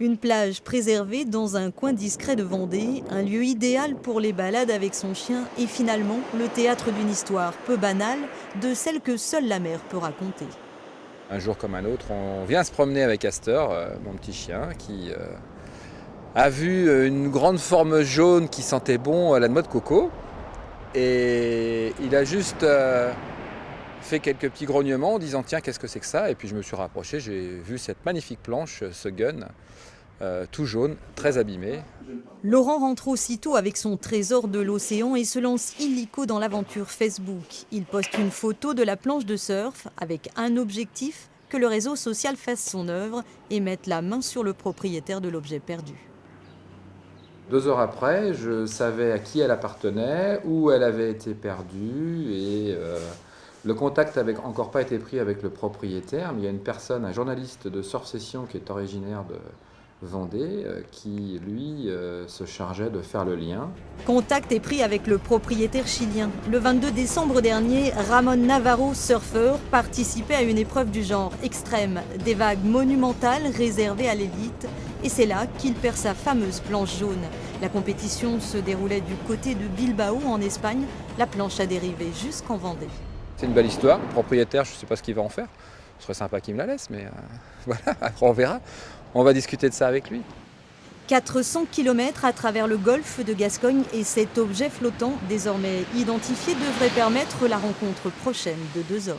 Une plage préservée dans un coin discret de Vendée, un lieu idéal pour les balades avec son chien et finalement le théâtre d'une histoire peu banale, de celle que seule la mer peut raconter. Un jour comme un autre, on vient se promener avec Astor, mon petit chien, qui a vu une grande forme jaune qui sentait bon la noix de coco. Et il a juste fait quelques petits grognements en disant tiens, qu'est-ce que c'est que ça? Et puis je me suis rapproché, j'ai vu cette magnifique planche, ce gun, tout jaune, très abîmé. Laurent rentre aussitôt avec son trésor de l'océan et se lance illico dans l'aventure Facebook. Il poste une photo de la planche de surf avec un objectif, que le réseau social fasse son œuvre et mette la main sur le propriétaire de l'objet perdu. 2 heures après, je savais à qui elle appartenait, où elle avait été perdue et le contact n'avait encore pas été pris avec le propriétaire. Mais il y a une personne, un journaliste de Surf Session qui est originaire de Vendée, qui lui se chargeait de faire le lien. Contact est pris avec le propriétaire chilien. Le 22 décembre dernier, Ramon Navarro, surfeur, participait à une épreuve du genre extrême, des vagues monumentales réservées à l'élite. Et c'est là qu'il perd sa fameuse planche jaune. La compétition se déroulait du côté de Bilbao en Espagne. La planche a dérivé jusqu'en Vendée. C'est une belle histoire. Le propriétaire, je ne sais pas ce qu'il va en faire. Ce serait sympa qu'il me la laisse, mais voilà, après on verra. On va discuter de ça avec lui. 400 km à travers le golfe de Gascogne et cet objet flottant, désormais identifié, devrait permettre la rencontre prochaine de deux hommes.